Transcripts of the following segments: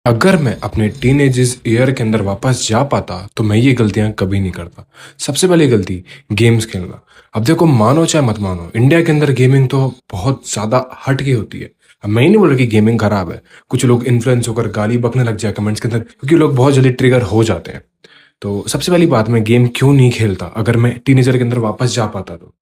अगर मैं अपने टीनेजेस ईयर के अंदर वापस जा पाता तो मैं ये गलतियां कभी नहीं करता। सबसे पहली गलती, गेम्स खेलना। अब देखो, मानो चाहे मत मानो, इंडिया के अंदर गेमिंग तो बहुत ज्यादा हट की होती है। अब मैं ही नहीं बोल रहा कि गेमिंग खराब है। कुछ लोग इन्फ्लुएंस होकर गाली बकने लग जाए कमेंट्स के अंदर, क्योंकि लोग बहुत जल्दी ट्रिगर हो जाते हैं। तो सबसे पहली बात, मैं गेम क्यों नहीं खेलता अगर मैं टीनेजर के अंदर वापस जा पाता तो।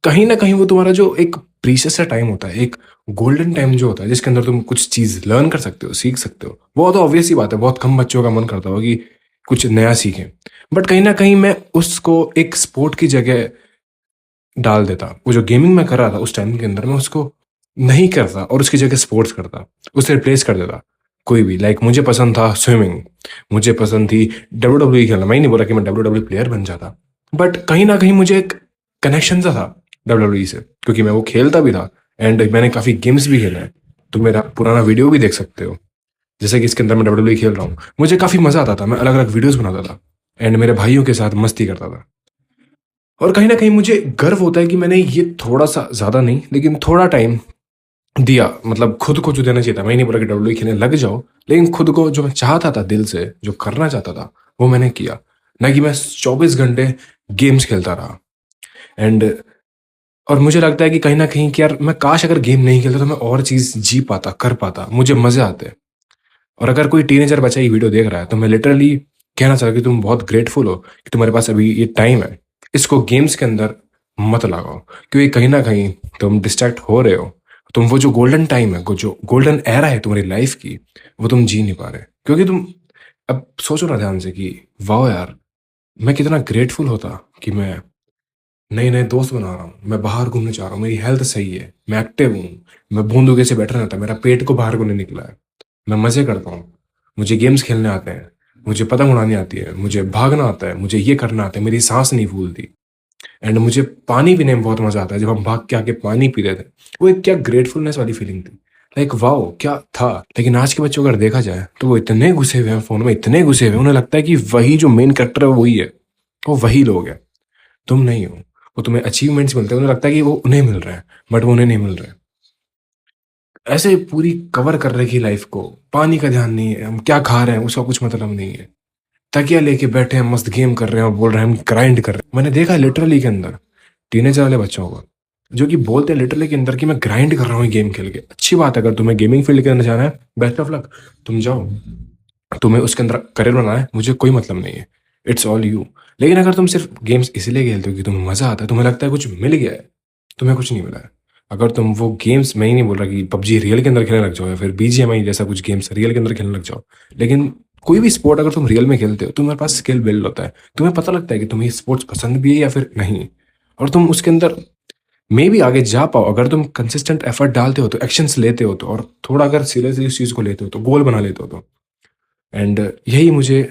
कहीं ना कहीं वो तुम्हारा जो एक प्रीशियस सा टाइम होता है, एक गोल्डन टाइम जो होता है, जिसके अंदर तुम कुछ चीज लर्न कर सकते हो, सीख सकते हो। वो तो ऑब्वियस ही बात है, बहुत कम बच्चों का मन करता होगा कि कुछ नया सीखें। बट कहीं ना कहीं मैं उसको एक स्पोर्ट की जगह डाल देता। वो जो गेमिंग मैं कर रहा था उस टाइम के अंदर, मैं उसको नहीं करता और उसकी जगह स्पोर्ट्स करता, उसे रिप्लेस कर देता। कोई भी, लाइक मुझे पसंद था स्विमिंग, मुझे पसंद थी WWE खेलना। मैं ही नहीं बोला कि मैं WWE प्लेयर बन जाता, बट कहीं ना कहीं मुझे एक कनेक्शन सा था WWE से, क्योंकि मैं वो खेलता भी था एंड मैंने काफी गेम्स भी खेले हैं। तो मेरा पुराना वीडियो भी देख सकते हो, जैसे कि इसके अंदर मैं WWE खेल रहा हूँ। मुझे काफी मजा आता था, मैं अलग अलग वीडियोस बनाता था एंड मेरे भाइयों के साथ मस्ती करता था। और कहीं ना कहीं मुझे गर्व होता है कि मैंने ये थोड़ा सा, ज्यादा नहीं लेकिन थोड़ा टाइम दिया। मतलब खुद को जो देना चाहिए था, मैं नहीं बोला कि WWE खेलने लग जाओ, लेकिन खुद को जो मैं चाहता था दिल से, जो करना चाहता था, वो मैंने किया। ना कि मैं 24 घंटे गेम्स खेलता रहा। एंड और मुझे लगता है कि कहीं ना कहीं कि यार, मैं काश अगर गेम नहीं खेलता तो मैं और चीज जी पाता, कर पाता, मुझे मजे आते। और अगर कोई टीनेजर बच्चा ये वीडियो देख रहा है तो मैं लिटरली कहना चाहता हूँ कि तुम बहुत ग्रेटफुल हो कि तुम्हारे पास अभी ये टाइम है। इसको गेम्स के अंदर मत लगाओ, क्योंकि कहीं ना कहीं तुम डिस्ट्रैक्ट हो रहे हो। तुम वो जो गोल्डन टाइम है, वो जो गोल्डन एरा है तुम्हारी लाइफ की, वो तुम जी नहीं पा रहे, क्योंकि तुम अब सोचो ना ध्यान से कि वाह यार, मैं कितना ग्रेटफुल होता कि मैं नए नए दोस्त बना रहा हूँ, मैं बाहर घूमने जा रहा हूँ, मेरी हेल्थ सही है, मैं एक्टिव हूँ, मैं बूंदों से बैठा रहता, मेरा पेट को बाहर को नहीं निकला है, मैं मजे करता हूँ, मुझे गेम्स खेलने आते हैं, मुझे पतंग उड़ानी आती है, मुझे भागना आता है, मुझे ये करना आता है, मेरी सांस नहीं फूलती। एंड मुझे पानी पीने में बहुत मजा आता है, जब हम भाग के आके पानी पी रहे थे, वो एक क्या ग्रेटफुलनेस वाली फीलिंग थी। लाइक वाओ, क्या था। लेकिन आज के बच्चों को अगर देखा जाए तो वो इतने घुसे हुए हैं फोन में, इतने घुसे हुए हैं, उन्हें लगता है कि वही जो मेन कैरेक्टर है वही है, वो वही लोग हैं। तुम नहीं हो। वो तुम्हें अचीवमेंट्स मिलते हैं, उन्हें लगता है कि वो उन्हें मिल रहा है, बट वो उन्हें नहीं मिल रहा है। ऐसे पूरी कवर कर रखी लाइफ को, पानी का ध्यान नहीं है, हम क्या खा रहे हैं उसका कुछ मतलब नहीं है, तकिया लेके बैठे हैं, मस्त गेम कर रहे हैं और बोल रहे हैं हम ग्राइंड कर रहे हैं। मैंने देखा लिटरली के अंदर टीनेजर वाले बच्चों को, जो कि बोलते हैं लिटरली के अंदर कि मैं ग्राइंड कर रहा हूँ गेम खेल के। अच्छी बात है, अगर तुम्हें गेमिंग फील्ड के अंदर जाना है, बेस्ट ऑफ लक, तुम जाओ। तुम्हें उसके अंदर करियर बनाना है, मुझे कोई मतलब नहीं है, इट्स ऑल यू। लेकिन अगर तुम सिर्फ गेम्स इसलिए खेलते हो कि तुम्हें मजा आता है, तुम्हें लगता है कुछ मिल गया है, तुम्हें कुछ नहीं मिला है। अगर तुम वो गेम्स, मैं ही नहीं बोल रहा कि पबजी रियल के अंदर खेलने लग जाओ या फिर BGMI जैसा कुछ गेम्स रियल के अंदर खेलने लग जाओ, लेकिन कोई भी स्पोर्ट अगर तुम रियल में खेलते हो, तुम्हारे पास स्किल बिल्ड होता है, तुम्हें पता लगता है कि तुम्हें स्पोर्ट्स पसंद भी है या फिर नहीं। और तुम उसके अंदर मे भी आगे जा पाओ अगर तुम कंसिस्टेंट एफर्ट डालते हो, तो एक्शंस लेते हो तो, और थोड़ा अगर सीरियसली इस चीज को लेते हो तो, गोल बना लेते हो तो। एंड यही मुझे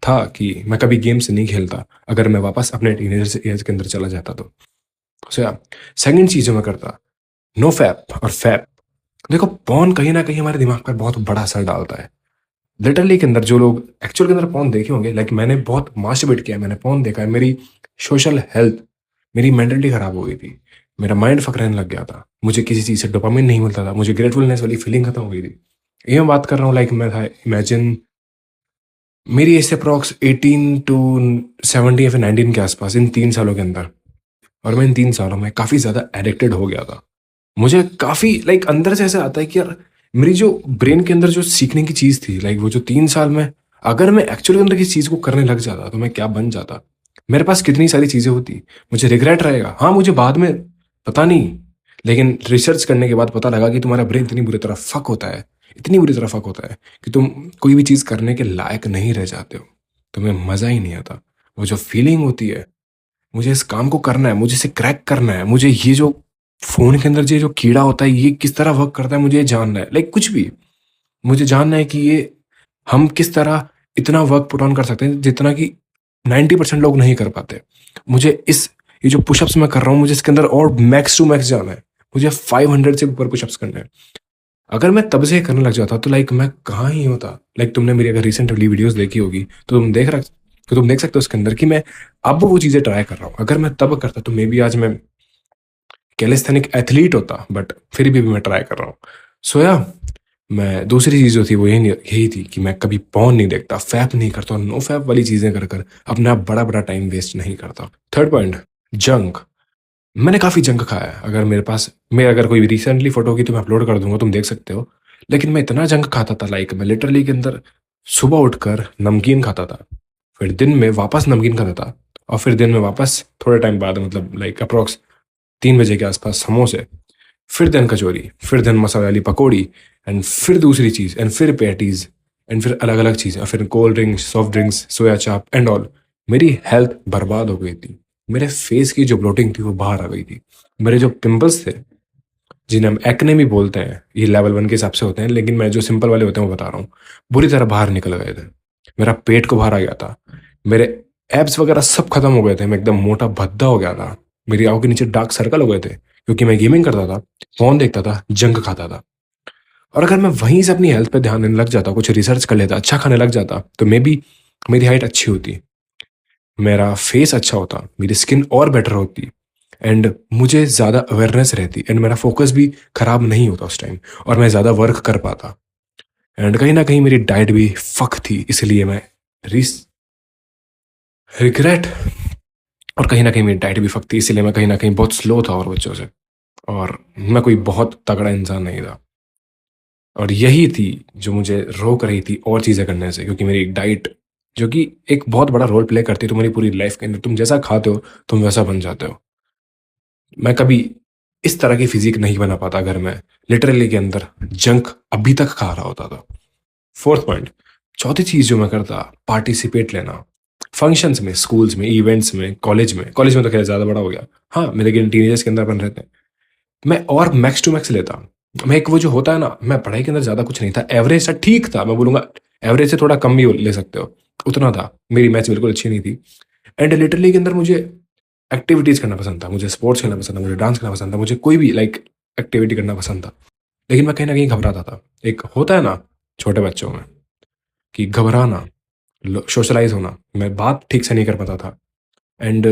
था कि मैं कभी गेम से नहीं खेलता अगर मैं वापस अपने टीनेजर से एज के अंदर चला जाता तो। सो या, सेकंड चीज जो मैं करता, नो फैप और फैप। देखो, पॉन कहीं ना कहीं हमारे दिमाग पर बहुत बड़ा असर डालता है। लिटरली के अंदर जो लोग एक्चुअल के अंदर पॉन देखे होंगे, लाइक मैंने बहुत मास्टरबेट किया है, मैंने पॉन देखा है, मेरी सोशल हेल्थ, मेरी मेंटलिटी खराब हो गई थी, मेरा माइंड फक रहने लग गया था, मुझे किसी चीज से डोपामिन नहीं मिलता था, मुझे ग्रेटफुलनेस वाली फीलिंग खत्म हो गई थी। ये मैं बात कर रहा हूँ, लाइक मैं था, इमेजिन मेरी एज अप्रॉक्स 18 to 17 या फिर 19 के आसपास, इन 3 सालों के अंदर। और मैं इन 3 सालों में काफी ज्यादा एडिक्टेड हो गया था। मुझे काफी लाइक अंदर से ऐसा आता है कि यार, मेरी जो ब्रेन के अंदर जो सीखने की चीज थी, लाइक वो जो 3 साल में, अगर मैं एक्चुअली अंदर किसी चीज को करने लग जाता तो मैं क्या बन जाता। मेरे पास कितनी सारी चीजें होती, मुझे रिग्रेट रहेगा, हाँ मुझे बाद में, पता नहीं, लेकिन रिसर्च करने के बाद पता लगा कि तुम्हारा ब्रेन इतनी बुरी तरह फक होता है, इतनी बुरी तरह फक होता है कि तुम कोई भी चीज करने के लायक नहीं रह जाते हो, तुम्हें मजा ही नहीं आता। वो जो फीलिंग होती है, मुझे इस काम को करना है, मुझे इसे क्रैक करना है, मुझे ये जो फोन के अंदर ये जो कीड़ा होता है ये किस तरह वर्क करता है, मुझे ये जानना है। लाइक कुछ भी, मुझे जानना है कि ये हम किस तरह इतना वर्क पुट ऑन कर सकते हैं जितना कि 90% लोग नहीं कर पाते। मुझे इस, ये जो पुशअप्स मैं कर रहा हूँ, मुझे इसके अंदर और मैक्स टू मैक्स जाना है, मुझे 500 से ऊपर पुशअप्स करने हैं। अगर मैं तब से करने लग जाता तो लाइक मैं कहाँ ही होता। लाइक तुमने मेरी अगर रिसेंट वाली वीडियोस देखी होगी तो तुम देख सकते हो उसके अंदर कि मैं अब वो चीजें ट्राई कर रहा हूँ। अगर मैं तब करता तो मे बी आज मैं कैलिस्थेनिक एथलीट होता, बट फिर भी मैं ट्राई कर रहा हूँ। सो या, मैं दूसरी चीज़ जो थी वो यही थी कि मैं कभी पॉर्न नहीं देखता, फैप नहीं करता और नो फैप वाली चीज़ें कर कर अपना बड़ा-बड़ा टाइम वेस्ट नहीं करता। Third point, junk. मैंने काफ़ी जंक खाया है। अगर मेरे पास मैं अगर कोई रिसेंटली फ़ोटो होगी तो मैं अपलोड कर दूँगा, तुम देख सकते हो। लेकिन मैं इतना जंक खाता था, लाइक मैं लिटरली के अंदर सुबह उठकर नमकीन खाता था, फिर दिन में वापस नमकीन खाता था और फिर दिन में वापस थोड़े टाइम बाद मतलब लाइक अप्रॉक्स 3 बजे के आसपास समोसे, फिर देन कचौरी, फिर देन मसाले वाली पकौड़ी एंड फिर दूसरी चीज़ एंड फिर पैटीज़ एंड फिर अलग-अलग चीज़ें और फिर कोल्ड ड्रिंक्स, सॉफ्ट ड्रिंक्स, सोया चाप एंड ऑल। मेरी हेल्थ बर्बाद हो गई थी। मेरे फेस की जो ब्लोटिंग थी वो बाहर आ गई थी। मेरे जो पिंपल्स थे, जिन्हें हम एक्ने भी बोलते हैं, ये लेवल 1 के हिसाब से होते हैं, लेकिन मैं जो सिंपल वाले होते हैं वो बता रहा हूँ, बुरी तरह बाहर निकल गए थे। मेरा पेट को बाहर आ गया था। मेरे एब्स वगैरह सब खत्म हो गए थे। मैं एकदम मोटा भद्दा हो गया था। मेरी आंखों के नीचे डार्क सर्कल हो गए थे क्योंकि मैं गेमिंग करता था, फ़ोन देखता था, जंक खाता था। और अगर मैं वहीं से अपनी हेल्थ पे ध्यान देने लग जाता, कुछ रिसर्च कर लेता, अच्छा खाने लग जाता, तो मे बी मेरी हाइट अच्छी होती, मेरा फेस अच्छा होता, मेरी स्किन और बेटर होती एंड मुझे ज़्यादा अवेयरनेस रहती एंड मेरा फोकस भी खराब नहीं होता उस टाइम और मैं ज़्यादा वर्क कर पाता। एंड कहीं ना कहीं मेरी डाइट भी फक थी, इसलिए मैं रिग्रेट, और कहीं ना कहीं मेरी डाइट भी फक थी, इसलिए मैं कहीं ना कहीं बहुत स्लो था और बच्चों से, और मैं कोई बहुत तगड़ा इंसान नहीं था। और यही थी जो मुझे रोक रही थी और चीज़ें करने से, क्योंकि मेरी डाइट जो कि एक बहुत बड़ा रोल प्ले करती है तुम्हारी पूरी लाइफ के अंदर, तुम जैसा खाते हो तुम वैसा बन जाते हो। मैं कभी इस तरह की फिजिक नहीं बना पाता अगर मैं लिटरली के अंदर जंक अभी तक खा रहा होता था। फोर्थ पॉइंट, चौथी चीज जो मैं करता, पार्टिसिपेट लेना फंक्शंस में, स्कूल्स में, इवेंट्स में, कॉलेज में तो खैर ज्यादा बड़ा हो गया, हाँ मेरे लेकिन टीनेजर्स के अंदर बन रहे थे। मैं और मैक्स टू मैक्स लेता। मैं एक वो जो होता है ना, मैं पढ़ाई के अंदर ज्यादा कुछ नहीं था, एवरेज था, ठीक था, मैं बोलूंगा एवरेज से थोड़ा कम भी ले सकते हो, उतना था। मेरी मैथ्स बिल्कुल अच्छी नहीं थी एंड लिटरली के अंदर मुझे एक्टिविटीज करना पसंद था, मुझे स्पोर्ट्स खेलना पसंद था, मुझे डांस करना पसंद था, मुझे कोई भी लाइक एक्टिविटी करना पसंद था। लेकिन मैं कहीं ना कहीं घबराता था। एक होता है ना छोटे बच्चों में कि घबराना, सोशलाइज होना, मैं बात ठीक से नहीं कर पाता था एंड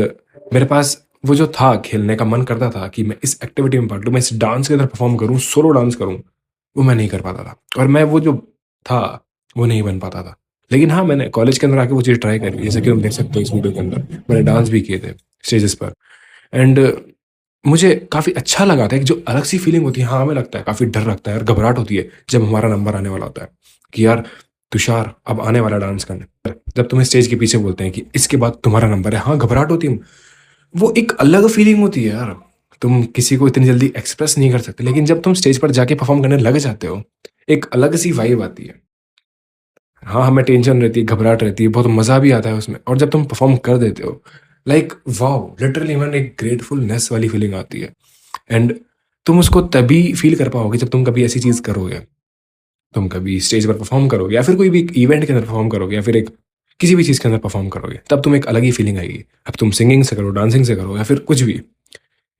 मेरे पास वो जो था, खेलने का मन करता था कि मैं इस एक्टिविटी में पार्ट लूँ, मैं इस डांस के अंदर परफॉर्म करूँ, सोलो डांस करूँ, वो मैं नहीं कर पाता था और मैं वो जो था वो नहीं बन पाता था। लेकिन हाँ, मैंने कॉलेज के अंदर आके वो चीज़ ट्राई करी, जैसे कि तुम देख सकते हो इस वीडियो के अंदर मैंने डांस भी किए थे स्टेजेस पर एंड मुझे काफ़ी अच्छा लगा था। एक जो अलग सी फीलिंग होती है, हाँ हमें लगता है काफ़ी डर लगता है और घबराहट होती है जब हमारा नंबर आने वाला होता है कि यार तुषार अब आने वाला डांस करने, जब तुम्हें स्टेज के पीछे बोलते हैं कि इसके बाद तुम्हारा नंबर है, हाँ घबराहट होती है। वो एक अलग फीलिंग होती है यार, तुम किसी को इतनी जल्दी एक्सप्रेस नहीं कर सकते, लेकिन जब तुम स्टेज पर जाके परफॉर्म करने लग जाते हो, एक अलग सी वाइब आती है। हाँ, हमें टेंशन रहती है, घबराहट रहती है, बहुत मजा भी आता है उसमें, और जब तुम परफॉर्म कर देते हो, लाइक वाओ, लिटरली मैंने एक ग्रेटफुलनेस वाली फीलिंग आती है एंड तुम उसको तभी फील कर पाओगे जब तुम कभी ऐसी चीज करोगे, तुम कभी स्टेज पर परफॉर्म करोगे या फिर कोई भी इवेंट के अंदर परफॉर्म करोगे या फिर एक किसी भी चीज के अंदर परफॉर्म करोगे, तब तुम एक अलग ही फीलिंग आएगी। अब तुम सिंगिंग से करो, डांसिंग से करो या फिर कुछ भी,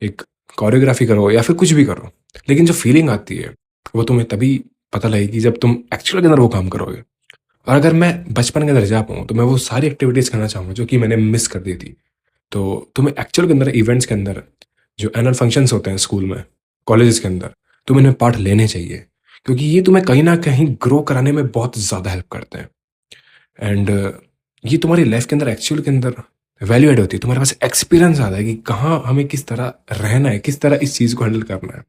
एक कोरियोग्राफी करो या फिर कुछ भी करो, लेकिन जो फीलिंग आती है वो तुम्हें तभी पता लगेगी जब तुम एक्चुअल के अंदर वो काम करोगे। और अगर मैं बचपन के अंदर जा पाऊँ तो मैं वो सारी एक्टिविटीज़ करना चाहूँगा जो कि मैंने मिस कर दी थी। तो तुम्हें एक्चुअल के अंदर, इवेंट्स के अंदर, जो एनुअल फंक्शंस होते हैं स्कूल में, कॉलेजेस के अंदर, तुम्हें इनमें पार्ट लेने चाहिए, क्योंकि ये तुम्हें कहीं ना कहीं ग्रो कराने में बहुत ज़्यादा हेल्प करते हैं एंड ये तुम्हारी लाइफ के अंदर एक्चुअल के अंदर वैल्यू एड होती है। तुम्हारे पास एक्सपीरियंस आता है कि कहाँ हमें किस तरह रहना है, किस तरह इस चीज़ को हैंडल करना है,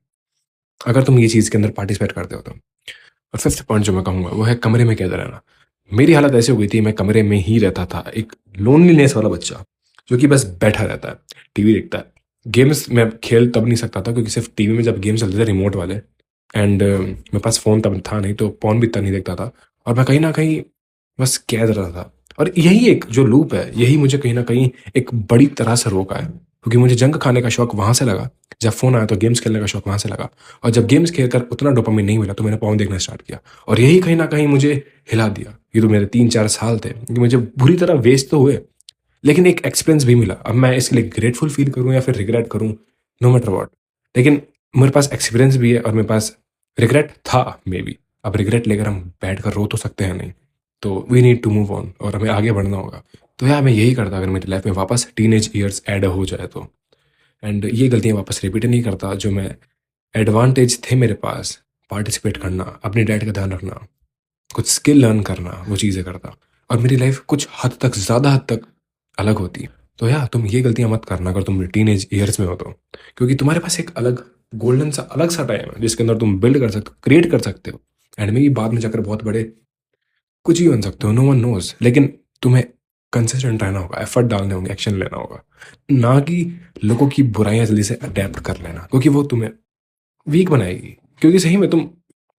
अगर तुम ये चीज़ के अंदर पार्टिसिपेट करते हो तो। और फिफ्थ पॉइंट जो मैं कहूँगा वो है कमरे में कैद रहना। मेरी हालत ऐसी हो गई थी, मैं कमरे में ही रहता था, एक लोनलीनेस वाला बच्चा जो कि बस बैठा रहता है, टीवी देखता है। गेम्स मैं खेल तब नहीं सकता था क्योंकि सिर्फ टीवी में जब गेम चलते थे रिमोट वाले एंड मेरे पास फ़ोन तब था नहीं, तो पॉन भी इतना नहीं देखता था और मैं कहीं ना कहीं बस कैद रहा था। और यही एक जो लूप है, यही मुझे कहीं ना कहीं एक बड़ी तरह से रोका है, क्योंकि मुझे जंक खाने का शौक वहां से लगा, जब फोन आया तो गेम्स खेलने का शौक वहां से लगा, और जब गेम्स खेलकर उतना डोपामिन नहीं मिला तो मैंने पॉर्न देखना स्टार्ट किया और यही कहीं ना कहीं मुझे हिला दिया। ये तो मेरे 3-4 साल थे कि मुझे बुरी तरह वेस्ट तो हुए, लेकिन एक एक्सपीरियंस भी मिला। अब मैं इसके लिए ग्रेटफुल फील करूं या फिर रिग्रेट करूं, नो मैटर वॉट, लेकिन मेरे पास एक्सपीरियंस भी है और मेरे पास रिग्रेट था मे बी। अब रिग्रेट लेकर हम बैठ कर रो तो सकते हैं नहीं, तो we need to move on और हमें आगे बढ़ना होगा। तो यार मैं यही करता अगर मेरी लाइफ में वापस टीनेज ईयर्स ऐड हो जाए तो, एंड ये गलतियां वापस रिपीट नहीं करता जो मैं एडवांटेज थे मेरे पास पार्टिसिपेट करना, अपनी डाइट का ध्यान रखना, कुछ स्किल लर्न करना, वो चीज़ें करता, और मेरी लाइफ कुछ हद तक, ज़्यादा हद तक अलग होती। तो यार तुम ये गलतियां मत करना अगर तुम टीनेज ईयर्स में हो तो, क्योंकि तुम्हारे पास एक अलग गोल्डन सा अलग सा टाइम है जिसके अंदर तुम बिल्ड कर सकते हो, क्रिएट कर सकते हो, एंड मे बाद में जाकर बहुत बड़े कुछ भी बन सकते हो, नो वन नोज। लेकिन तुम्हें कंसिस्टेंट रहना होगा, एफर्ट डालने होंगे, एक्शन लेना होगा, ना कि लोगों की बुराइयां जल्दी से अडेप्ट कर लेना, क्योंकि वो तुम्हें वीक बनाएगी। क्योंकि सही में तुम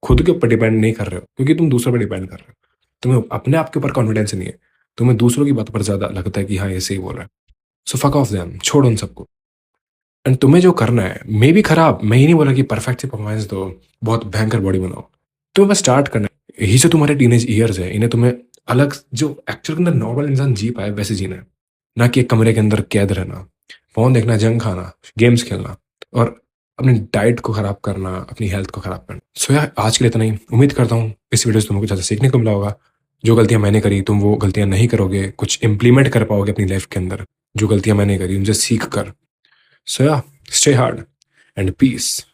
खुद के ऊपर डिपेंड नहीं कर रहे हो, क्योंकि तुम दूसरों पर डिपेंड कर रहे हो। तुम्हें अपने आप के ऊपर कॉन्फिडेंस नहीं है, तुम्हें दूसरों की बात पर ज्यादा लगता है कि हाँ ये सही बोल रहा है। सो फक ऑफ देम, छोड़ उन सबको। एंड तुम्हें जो करना है, मे भी खराब, मैं ये नहीं बोला कि परफेक्ट से परफॉर्मेंस दो, बहुत भयंकर बॉडी बनाओ। तुम्हें बस स्टार्ट करना है। यही जो तुम्हारे टीनेज ईयर्स है, इन्हें तुम्हें अलग, जो एक्चुअल के अंदर नॉर्मल इंसान जी पाए वैसे जीना है, ना कि एक कमरे के अंदर कैद रहना, फोन देखना, जंक खाना, गेम्स खेलना, और अपनी डाइट को खराब करना, अपनी हेल्थ को खराब करना। सो यार आज के लिए इतना ही। उम्मीद करता हूँ इस वीडियो से तुमको कुछ ज़्यादा सीखने को मिला होगा। जो गलतियां मैंने करी तुम वो गलतियां नहीं करोगे, कुछ इंप्लीमेंट कर पाओगे अपनी लाइफ के अंदर। जो गलतियां मैंने करी उनसे सीख कर। सो या, स्टे हार्ड एंड पीस।